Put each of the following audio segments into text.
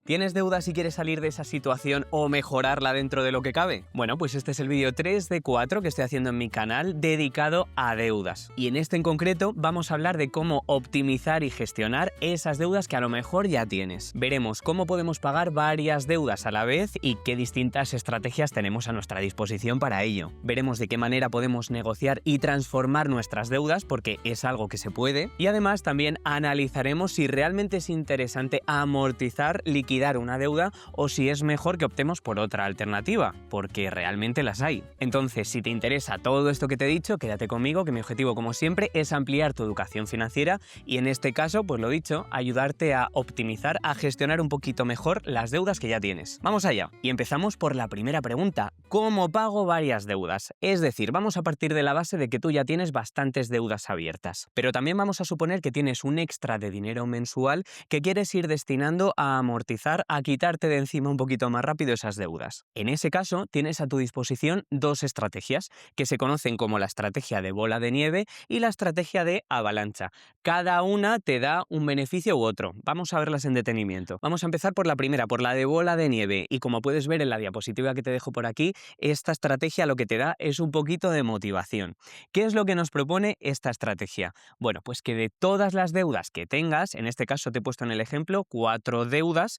¿Tienes deudas y quieres salir de esa situación o mejorarla dentro de lo que cabe? Bueno, pues este es el vídeo 3 de 4 que estoy haciendo en mi canal dedicado a deudas. Y en este en concreto vamos a hablar de cómo optimizar y gestionar esas deudas que a lo mejor ya tienes. Veremos cómo podemos pagar varias deudas a la vez y qué distintas estrategias tenemos a nuestra disposición para ello. Veremos de qué manera podemos negociar y transformar nuestras deudas, porque es algo que se puede. Y además también analizaremos si realmente es interesante amortizar, liquidar una deuda o si es mejor que optemos por otra alternativa, porque realmente las hay. Entonces, si te interesa todo esto que te he dicho, quédate conmigo, que mi objetivo, como siempre, es ampliar tu educación financiera y en este caso, pues lo dicho, ayudarte a optimizar, a gestionar un poquito mejor las deudas que ya tienes. Vamos allá. Y empezamos por la primera pregunta: ¿cómo pago varias deudas? Es decir, vamos a partir de la base de que tú ya tienes bastantes deudas abiertas, pero también vamos a suponer que tienes un extra de dinero mensual que quieres ir destinando a amortizar, a quitarte de encima un poquito más rápido esas deudas. En ese caso, tienes a tu disposición dos estrategias que se conocen como la estrategia de bola de nieve y la estrategia de avalancha. Cada una te da un beneficio u otro. Vamos a verlas en detenimiento. Vamos a empezar por la primera, por la de bola de nieve, y como puedes ver en la diapositiva que te dejo por aquí, esta estrategia lo que te da es un poquito de motivación. ¿Qué es lo que nos propone esta estrategia? Bueno, pues que de todas las deudas que tengas, en este caso te he puesto en el ejemplo cuatro deudas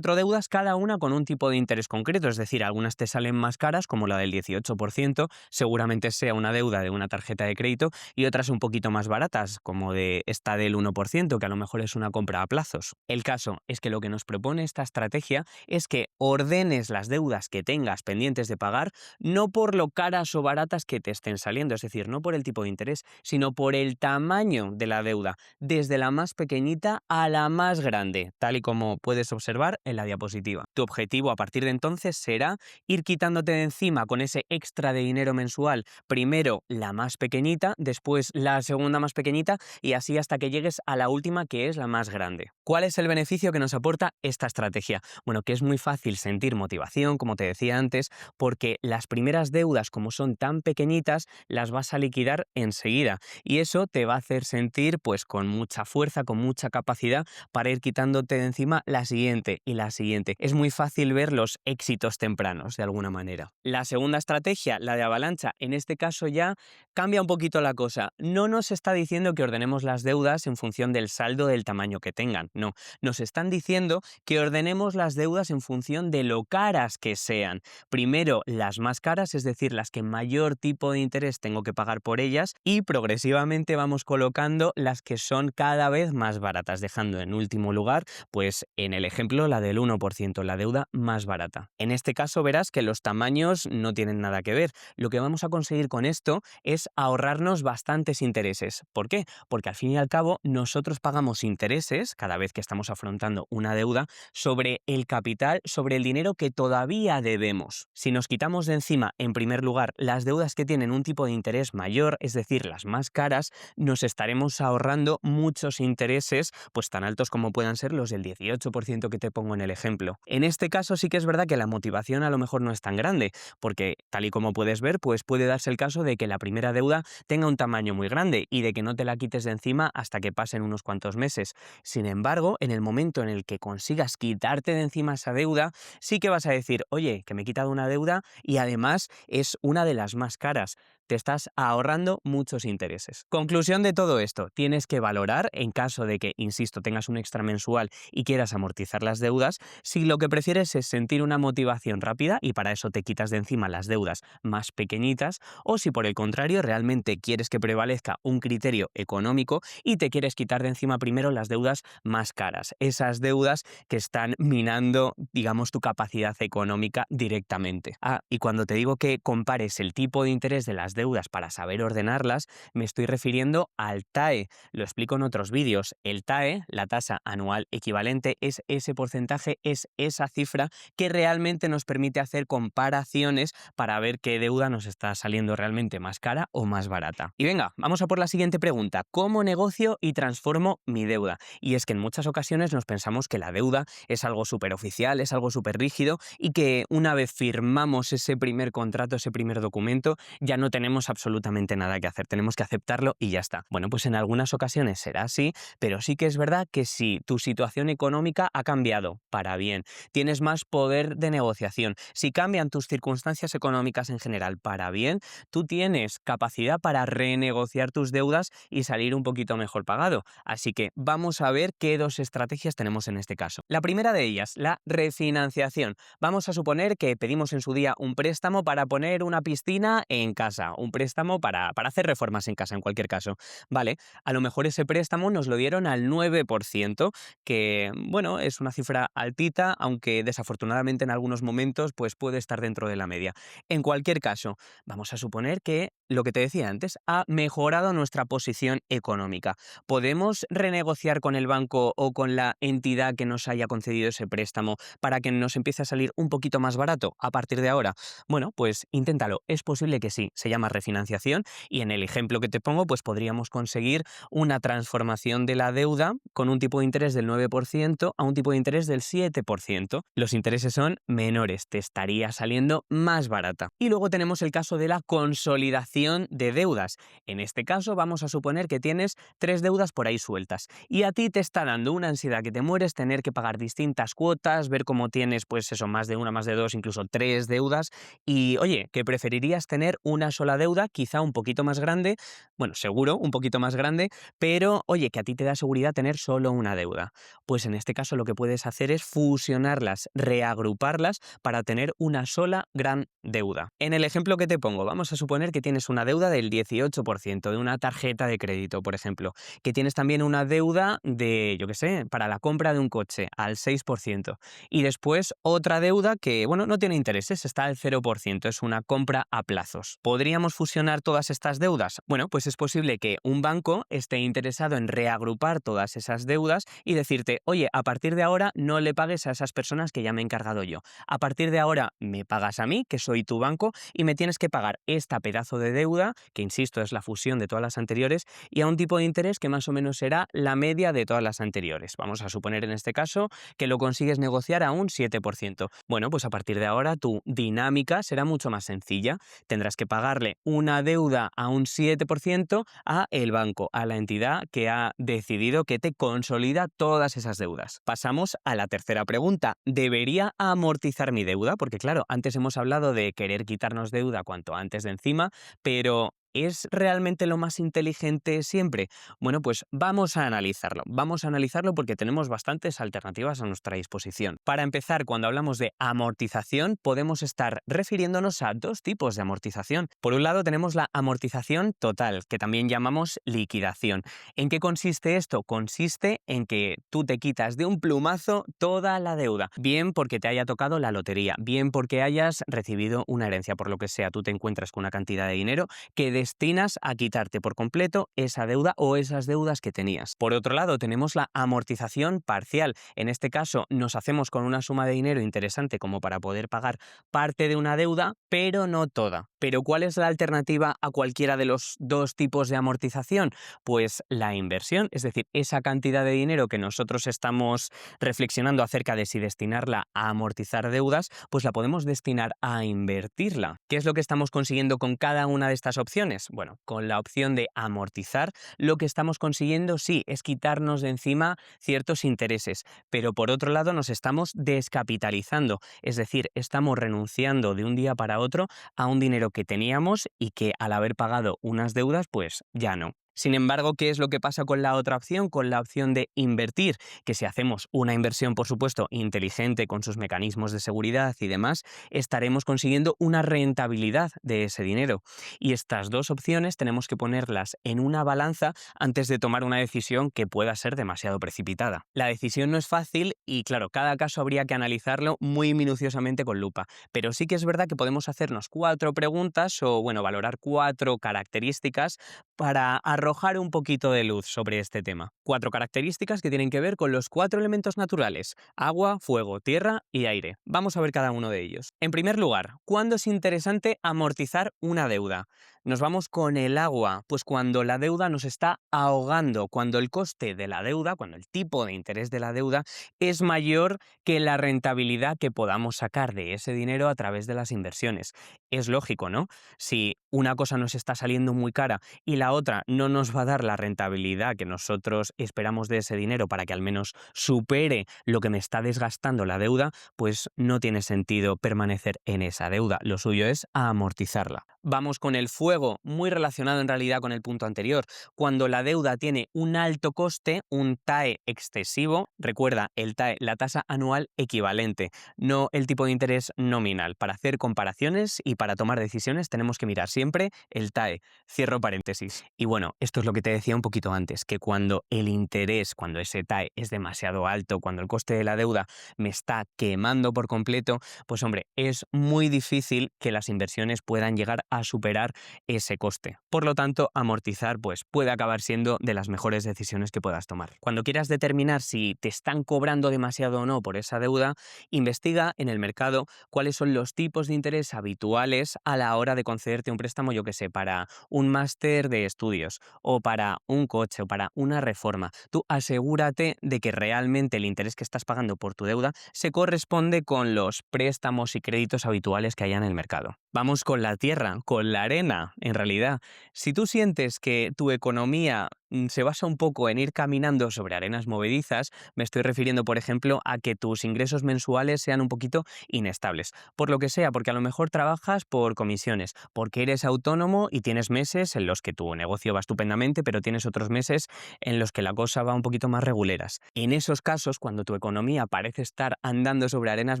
cada una con un tipo de interés concreto, es decir, algunas te salen más caras, como la del 18%, seguramente sea una deuda de una tarjeta de crédito, y otras un poquito más baratas, como de esta del 1%, que a lo mejor es una compra a plazos. El caso es que lo que nos propone esta estrategia es que ordenes las deudas que tengas pendientes de pagar, no por lo caras o baratas que te estén saliendo, es decir, no por el tipo de interés, sino por el tamaño de la deuda, desde la más pequeñita a la más grande, tal y como puedes observar en la diapositiva. Tu objetivo a partir de entonces será ir quitándote de encima con ese extra de dinero mensual, primero la más pequeñita, después la segunda más pequeñita y así hasta que llegues a la última, que es la más grande. ¿Cuál es el beneficio que nos aporta esta estrategia? Bueno, que es muy fácil sentir motivación, como te decía antes, porque las primeras deudas, como son tan pequeñitas, las vas a liquidar enseguida y eso te va a hacer sentir pues con mucha fuerza, con mucha capacidad para ir quitándote de encima la siguiente y la siguiente. Es muy fácil ver los éxitos tempranos de alguna manera. La segunda estrategia, la de avalancha, en este caso ya cambia un poquito la cosa. No nos está diciendo que ordenemos las deudas en función del saldo del tamaño que tengan, no. Nos están diciendo que ordenemos las deudas en función de lo caras que sean. Primero las más caras, es decir, las que mayor tipo de interés tengo que pagar por ellas, y progresivamente vamos colocando las que son cada vez más baratas, dejando en último lugar, pues en el ejemplo, la del 1%, la deuda más barata. En este caso verás que los tamaños no tienen nada que ver. Lo que vamos a conseguir con esto es ahorrarnos bastantes intereses. ¿Por qué? Porque al fin y al cabo nosotros pagamos intereses cada vez que estamos afrontando una deuda sobre el capital, sobre el dinero que todavía debemos. Si nos quitamos de encima, en primer lugar, las deudas que tienen un tipo de interés mayor, es decir, las más caras, nos estaremos ahorrando muchos intereses, pues tan altos como puedan ser los del 18% que te pongo en el ejemplo. En este caso sí que es verdad que la motivación a lo mejor no es tan grande, porque tal y como puedes ver, pues puede darse el caso de que la primera deuda tenga un tamaño muy grande y de que no te la quites de encima hasta que pasen unos cuantos meses. Sin embargo, en el momento en el que consigas quitarte de encima esa deuda, sí que vas a decir, oye, que me he quitado una deuda y además es una de las más caras. Te estás ahorrando muchos intereses. Conclusión de todo esto, tienes que valorar, en caso de que, insisto, tengas un extra mensual y quieras amortizar las deudas, si lo que prefieres es sentir una motivación rápida y para eso te quitas de encima las deudas más pequeñitas, o si por el contrario realmente quieres que prevalezca un criterio económico y te quieres quitar de encima primero las deudas más caras, esas deudas que están minando, digamos, tu capacidad económica directamente. Y cuando te digo que compares el tipo de interés de las deudas para saber ordenarlas, me estoy refiriendo al TAE. Lo explico en otros vídeos. El TAE, la tasa anual equivalente, es ese porcentaje, es esa cifra que realmente nos permite hacer comparaciones para ver qué deuda nos está saliendo realmente más cara o más barata. Y venga, vamos a por la siguiente pregunta. ¿Cómo negocio y transformo mi deuda? Y es que en muchas ocasiones nos pensamos que la deuda es algo súper oficial, es algo súper rígido y que una vez firmamos ese primer contrato, ese primer documento, ya no tenemos tenemos absolutamente nada que hacer, tenemos que aceptarlo y ya está. Bueno, pues en algunas ocasiones será así, pero sí que es verdad que si tu situación económica ha cambiado para bien, tienes más poder de negociación, si cambian tus circunstancias económicas en general para bien, tú tienes capacidad para renegociar tus deudas y salir un poquito mejor pagado. Así que vamos a ver qué dos estrategias tenemos en este caso. La primera de ellas, la refinanciación. Vamos a suponer que pedimos en su día un préstamo para poner una piscina en casa, un préstamo para hacer reformas en casa en cualquier caso. Vale, a lo mejor ese préstamo nos lo dieron al 9%, que bueno, es una cifra altita, aunque desafortunadamente en algunos momentos pues puede estar dentro de la media. En cualquier caso, vamos a suponer que lo que te decía antes ha mejorado nuestra posición económica. ¿Podemos renegociar con el banco o con la entidad que nos haya concedido ese préstamo para que nos empiece a salir un poquito más barato a partir de ahora? Bueno, pues inténtalo. Es posible que sí. Se llama refinanciación y en el ejemplo que te pongo, pues podríamos conseguir una transformación de la deuda con un tipo de interés del 9% a un tipo de interés del 7%. Los intereses son menores, te estaría saliendo más barata. Y luego tenemos el caso de la consolidación de deudas. En este caso vamos a suponer que tienes 3 deudas por ahí sueltas y a ti te está dando una ansiedad que te mueres tener que pagar distintas cuotas, ver cómo tienes pues eso, más de una, más de dos, incluso 3 deudas y oye, que preferirías tener una sola deuda, quizá un poquito más grande, bueno, seguro un poquito más grande, pero oye, que a ti te da seguridad tener solo una deuda. Pues en este caso lo que puedes hacer es fusionarlas, reagruparlas para tener una sola gran deuda. En el ejemplo que te pongo, vamos a suponer que tienes una deuda del 18% de una tarjeta de crédito, por ejemplo, que tienes también una deuda de, yo qué sé, para la compra de un coche al 6% y después otra deuda que, bueno, no tiene intereses, está al 0%, es una compra a plazos. ¿Podríamos fusionar todas estas deudas? Bueno, pues es posible que un banco esté interesado en reagrupar todas esas deudas y decirte, oye, a partir de ahora no le pagues a esas personas que ya me he encargado yo. A partir de ahora me pagas a mí, que soy tu banco, y me tienes que pagar esta pedazo de deuda, que insisto es la fusión de todas las anteriores, y a un tipo de interés que más o menos será la media de todas las anteriores. Vamos a suponer en este caso que lo consigues negociar a un 7%. Bueno, pues a partir de ahora tu dinámica será mucho más sencilla. Tendrás que pagarle una deuda a un 7% a el banco, a la entidad que ha decidido que te consolida todas esas deudas. Pasamos a la tercera pregunta. ¿Debería amortizar mi deuda? Porque claro, antes hemos hablado de querer quitarnos deuda cuanto antes de encima, pero ¿es realmente lo más inteligente siempre? Bueno, pues vamos a analizarlo porque tenemos bastantes alternativas a nuestra disposición. Para empezar, cuando hablamos de amortización, podemos estar refiriéndonos a dos tipos de amortización. Por un lado tenemos la amortización total, que también llamamos liquidación. ¿En qué consiste esto? Consiste en que tú te quitas de un plumazo toda la deuda, bien porque te haya tocado la lotería, bien porque hayas recibido una herencia, por lo que sea, tú te encuentras con una cantidad de dinero que destinas a quitarte por completo esa deuda o esas deudas que tenías. Por otro lado, tenemos la amortización parcial. En este caso, nos hacemos con una suma de dinero interesante como para poder pagar parte de una deuda, pero no toda. ¿Pero cuál es la alternativa a cualquiera de los dos tipos de amortización? Pues la inversión, es decir, esa cantidad de dinero que nosotros estamos reflexionando acerca de si destinarla a amortizar deudas, pues la podemos destinar a invertirla. ¿Qué es lo que estamos consiguiendo con cada una de estas opciones? Bueno, con la opción de amortizar, lo que estamos consiguiendo sí es quitarnos de encima ciertos intereses, pero por otro lado nos estamos descapitalizando, es decir, estamos renunciando de un día para otro a un dinero que teníamos y que al haber pagado unas deudas, pues ya no. Sin embargo, ¿qué es lo que pasa con la otra opción? Con la opción de invertir, que si hacemos una inversión, por supuesto, inteligente con sus mecanismos de seguridad y demás, estaremos consiguiendo una rentabilidad de ese dinero. Y estas dos opciones tenemos que ponerlas en una balanza antes de tomar una decisión que pueda ser demasiado precipitada. La decisión no es fácil y, claro, cada caso habría que analizarlo muy minuciosamente con lupa, pero sí que es verdad que podemos hacernos 4 preguntas o, bueno, valorar 4 características para arrojar un poquito de luz sobre este tema. 4 características que tienen que ver con los 4 elementos naturales: agua, fuego, tierra y aire. Vamos a ver cada uno de ellos. En primer lugar, ¿cuándo es interesante amortizar una deuda? Nos vamos con el agua, pues cuando la deuda nos está ahogando, cuando el coste de la deuda, cuando el tipo de interés de la deuda es mayor que la rentabilidad que podamos sacar de ese dinero a través de las inversiones. Es lógico, ¿no? Si una cosa nos está saliendo muy cara y la otra no nos va a dar la rentabilidad que nosotros esperamos de ese dinero para que al menos supere lo que me está desgastando la deuda, pues no tiene sentido permanecer en esa deuda. Lo suyo es amortizarla. Vamos con el fuego, muy relacionado en realidad con el punto anterior. Cuando la deuda tiene un alto coste, un TAE excesivo, recuerda el TAE, la tasa anual equivalente, no el tipo de interés nominal. Para hacer comparaciones y para tomar decisiones tenemos que mirar siempre el TAE. Cierro paréntesis. Y bueno, esto es lo que te decía un poquito antes, que cuando el interés, cuando ese TAE es demasiado alto, cuando el coste de la deuda me está quemando por completo, pues hombre, es muy difícil que las inversiones puedan llegar a superar ese coste. Por lo tanto, amortizar pues puede acabar siendo de las mejores decisiones que puedas tomar. Cuando quieras determinar si te están cobrando demasiado o no por esa deuda, investiga en el mercado cuáles son los tipos de interés habituales a la hora de concederte un préstamo, yo que sé, para un máster de estudios o para un coche o para una reforma. Tú asegúrate de que realmente el interés que estás pagando por tu deuda se corresponde con los préstamos y créditos habituales que hay en el mercado. Vamos con la tierra, con la arena, en realidad. Si tú sientes que tu economía se basa un poco en ir caminando sobre arenas movedizas, me estoy refiriendo, por ejemplo, a que tus ingresos mensuales sean un poquito inestables. Por lo que sea, porque a lo mejor trabajas por comisiones, porque eres autónomo y tienes meses en los que tu negocio va estupendamente, pero tienes otros meses en los que la cosa va un poquito más reguleras. En esos casos, cuando tu economía parece estar andando sobre arenas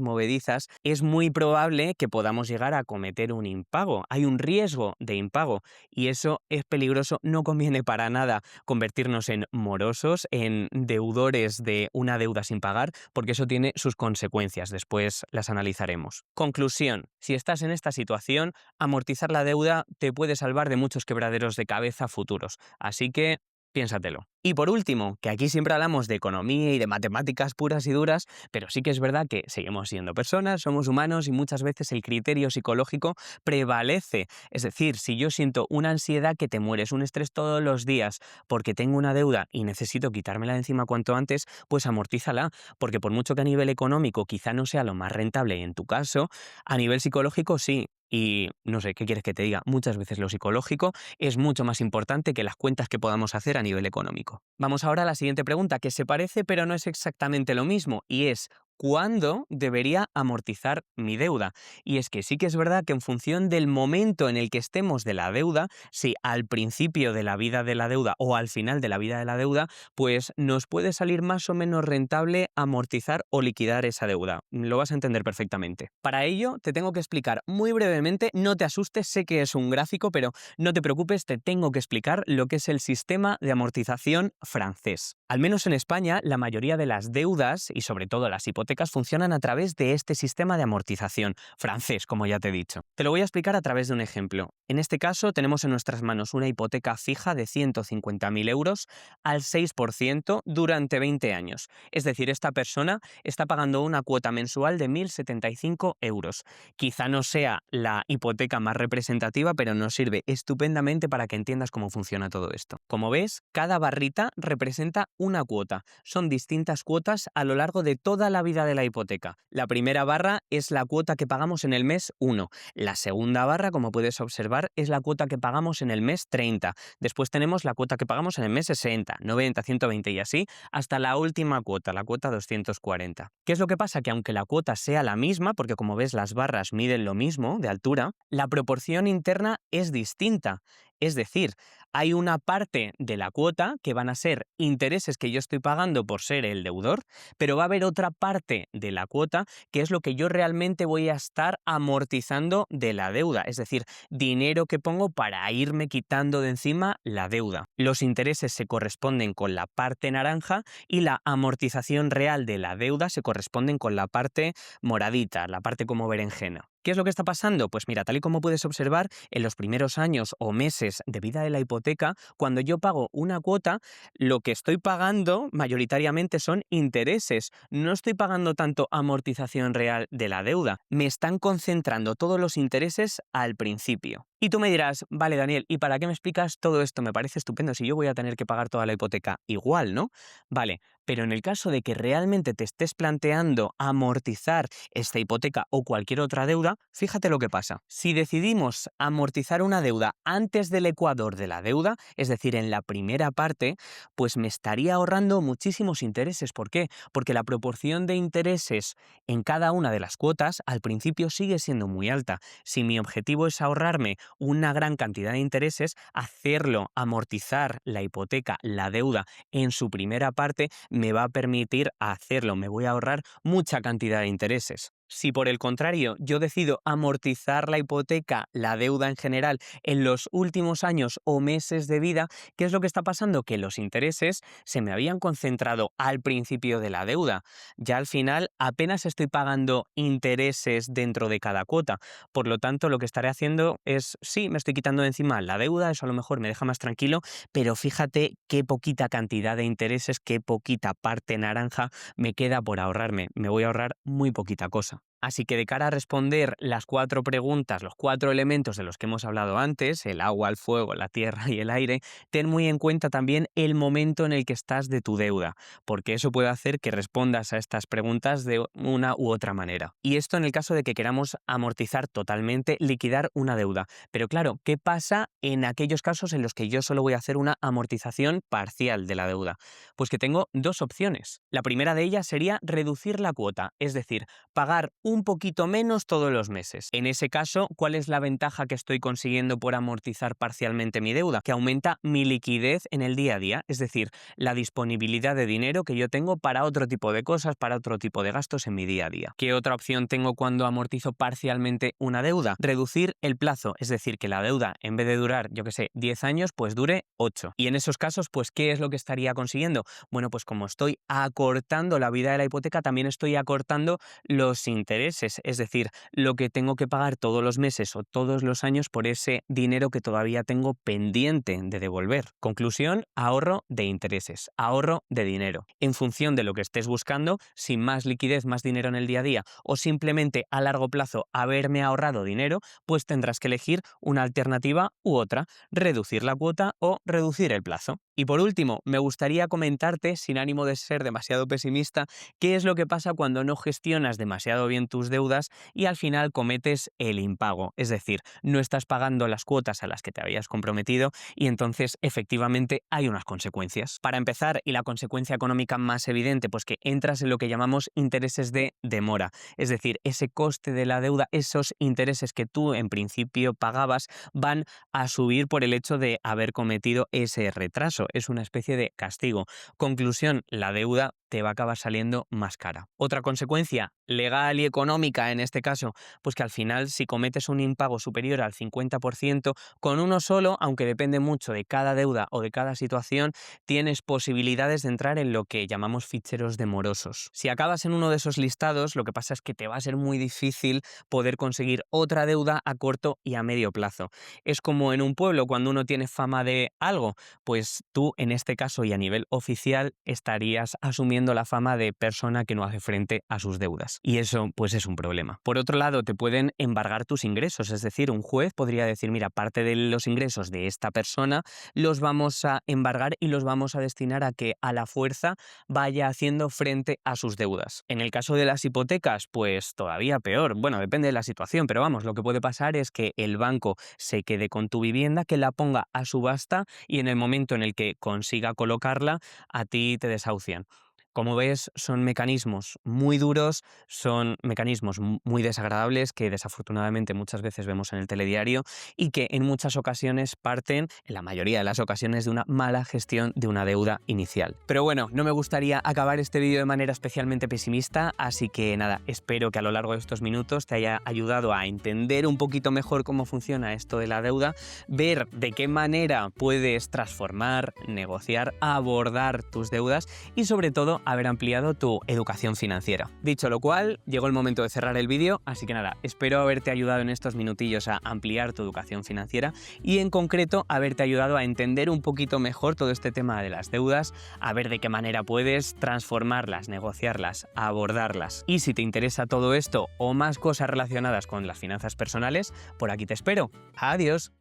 movedizas, es muy probable que podamos llegar a cometer un impago. Hay un riesgo de impago y eso es peligroso, no conviene para nada convertirnos en morosos, en deudores de una deuda sin pagar, porque eso tiene sus consecuencias. Después las analizaremos. Conclusión: si estás en esta situación, amortizar la deuda te puede salvar de muchos quebraderos de cabeza futuros. Así que piénsatelo. Y por último, que aquí siempre hablamos de economía y de matemáticas puras y duras, pero sí que es verdad que seguimos siendo personas, somos humanos y muchas veces el criterio psicológico prevalece. Es decir, si yo siento una ansiedad que te mueres, un estrés todos los días porque tengo una deuda y necesito quitármela de encima cuanto antes, pues amortízala, porque por mucho que a nivel económico quizá no sea lo más rentable en tu caso, a nivel psicológico sí. Y no sé, ¿qué quieres que te diga? Muchas veces lo psicológico es mucho más importante que las cuentas que podamos hacer a nivel económico. Vamos ahora a la siguiente pregunta, que se parece pero no es exactamente lo mismo, y es: ¿cuándo debería amortizar mi deuda? Y es que sí que es verdad que en función del momento en el que estemos de la deuda, si al principio de la vida de la deuda o al final de la vida de la deuda, pues nos puede salir más o menos rentable amortizar o liquidar esa deuda. Lo vas a entender perfectamente. Para ello, te tengo que explicar muy brevemente, no te asustes, sé que es un gráfico, pero no te preocupes, te tengo que explicar lo que es el sistema de amortización francés. Al menos en España, la mayoría de las deudas, y sobre todo las hipotecas, funcionan a través de este sistema de amortización francés, como ya te he dicho. Te lo voy a explicar a través de un ejemplo. En este caso, tenemos en nuestras manos una hipoteca fija de 150.000 euros al 6% durante 20 años. Es decir, esta persona está pagando una cuota mensual de 1.075 euros. Quizá no sea la hipoteca más representativa, pero nos sirve estupendamente para que entiendas cómo funciona todo esto. Como ves, cada barrita representa una cuota. Son distintas cuotas a lo largo de toda la vida de la hipoteca. La primera barra es la cuota que pagamos en el mes 1. La segunda barra, como puedes observar, es la cuota que pagamos en el mes 30. Después tenemos la cuota que pagamos en el mes 60, 90, 120 y así hasta la última cuota, la cuota 240. ¿Qué es lo que pasa? Que aunque la cuota sea la misma, porque como ves las barras miden lo mismo de altura, la proporción interna es distinta. Es decir, hay una parte de la cuota que van a ser intereses que yo estoy pagando por ser el deudor, pero va a haber otra parte de la cuota que es lo que yo realmente voy a estar amortizando de la deuda, es decir, dinero que pongo para irme quitando de encima la deuda. Los intereses se corresponden con la parte naranja y la amortización real de la deuda se corresponden con la parte moradita, la parte como berenjena. ¿Qué es lo que está pasando? Pues mira, tal y como puedes observar, en los primeros años o meses de vida de la hipoteca, cuando yo pago una cuota, lo que estoy pagando mayoritariamente son intereses. No estoy pagando tanto amortización real de la deuda. Me están concentrando todos los intereses al principio. Y tú me dirás, vale, Daniel, ¿y para qué me explicas todo esto? Me parece estupendo si yo voy a tener que pagar toda la hipoteca igual, ¿no? Vale, pero en el caso de que realmente te estés planteando amortizar esta hipoteca o cualquier otra deuda, fíjate lo que pasa. Si decidimos amortizar una deuda antes del ecuador de la deuda, es decir, en la primera parte, pues me estaría ahorrando muchísimos intereses. ¿Por qué? Porque la proporción de intereses en cada una de las cuotas al principio sigue siendo muy alta. Si mi objetivo es ahorrarme una gran cantidad de intereses, hacerlo, amortizar la hipoteca, la deuda en su primera parte, me va a permitir hacerlo, me voy a ahorrar mucha cantidad de intereses. Si por el contrario yo decido amortizar la hipoteca, la deuda en general, en los últimos años o meses de vida, ¿qué es lo que está pasando? Que los intereses se me habían concentrado al principio de la deuda. Ya al final apenas estoy pagando intereses dentro de cada cuota. Por lo tanto, lo que estaré haciendo es, sí, me estoy quitando de encima la deuda, eso a lo mejor me deja más tranquilo, pero fíjate qué poquita cantidad de intereses, qué poquita parte naranja me queda por ahorrarme. Me voy a ahorrar muy poquita cosa. Así que de cara a responder las 4 preguntas, los 4 elementos de los que hemos hablado antes, el agua, el fuego, la tierra y el aire, ten muy en cuenta también el momento en el que estás de tu deuda, porque eso puede hacer que respondas a estas preguntas de una u otra manera. Y esto en el caso de que queramos amortizar totalmente, liquidar una deuda. Pero claro, ¿qué pasa en aquellos casos en los que yo solo voy a hacer una amortización parcial de la deuda? Pues que tengo 2 opciones. La primera de ellas sería reducir la cuota, es decir, pagar un poquito menos todos los meses. En ese caso, ¿cuál es la ventaja que estoy consiguiendo por amortizar parcialmente mi deuda? Que aumenta mi liquidez en el día a día, es decir, la disponibilidad de dinero que yo tengo para otro tipo de cosas, para otro tipo de gastos en mi día a día. ¿Qué otra opción tengo cuando amortizo parcialmente una deuda? Reducir el plazo, es decir, que la deuda en vez de durar, yo que sé, 10 años, pues dure 8. Y en esos casos, pues, ¿qué es lo que estaría consiguiendo? Bueno, pues como estoy acortando la vida de la hipoteca, también estoy acortando los intereses, es decir, lo que tengo que pagar todos los meses o todos los años por ese dinero que todavía tengo pendiente de devolver. Conclusión, ahorro de intereses, ahorro de dinero. En función de lo que estés buscando, si más liquidez, más dinero en el día a día o simplemente a largo plazo haberme ahorrado dinero, pues tendrás que elegir una alternativa u otra, reducir la cuota o reducir el plazo. Y por último, me gustaría comentarte, sin ánimo de ser demasiado pesimista, qué es lo que pasa cuando no gestionas demasiado bien tus deudas y al final cometes el impago. Es decir, no estás pagando las cuotas a las que te habías comprometido y entonces efectivamente hay unas consecuencias. Para empezar, y la consecuencia económica más evidente, pues que entras en lo que llamamos intereses de demora. Es decir, ese coste de la deuda, esos intereses que tú en principio pagabas, van a subir por el hecho de haber cometido ese retraso. Es una especie de castigo. Conclusión, la deuda te va a acabar saliendo más cara. Otra consecuencia legal y económica en este caso, pues que al final si cometes un impago superior al 50%, con uno solo, aunque depende mucho de cada deuda o de cada situación, tienes posibilidades de entrar en lo que llamamos ficheros de morosos. Si acabas en uno de esos listados, lo que pasa es que te va a ser muy difícil poder conseguir otra deuda a corto y a medio plazo. Es como en un pueblo, cuando uno tiene fama de algo, pues tú en este caso y a nivel oficial estarías asumiendo la fama de persona que no hace frente a sus deudas. Y eso pues es un problema. Por otro lado, te pueden embargar tus ingresos, es decir, un juez podría decir, mira, parte de los ingresos de esta persona los vamos a embargar y los vamos a destinar a que a la fuerza vaya haciendo frente a sus deudas. En el caso de las hipotecas, pues todavía peor. Bueno, depende de la situación, pero vamos, lo que puede pasar es que el banco se quede con tu vivienda, que la ponga a subasta y en el momento en el que consiga colocarla, a ti te desahucian. Como ves, son mecanismos muy duros, son mecanismos muy desagradables que desafortunadamente muchas veces vemos en el telediario y que en muchas ocasiones parten, en la mayoría de las ocasiones, de una mala gestión de una deuda inicial. Pero bueno, no me gustaría acabar este vídeo de manera especialmente pesimista, así que nada, espero que a lo largo de estos minutos te haya ayudado a entender un poquito mejor cómo funciona esto de la deuda, ver de qué manera puedes transformar, negociar, abordar tus deudas y sobre todo haber ampliado tu educación financiera. Dicho lo cual, llegó el momento de cerrar el vídeo, así que nada, espero haberte ayudado en estos minutillos a ampliar tu educación financiera y en concreto haberte ayudado a entender un poquito mejor todo este tema de las deudas, a ver de qué manera puedes transformarlas, negociarlas, abordarlas. Y si te interesa todo esto o más cosas relacionadas con las finanzas personales, por aquí te espero. ¡Adiós!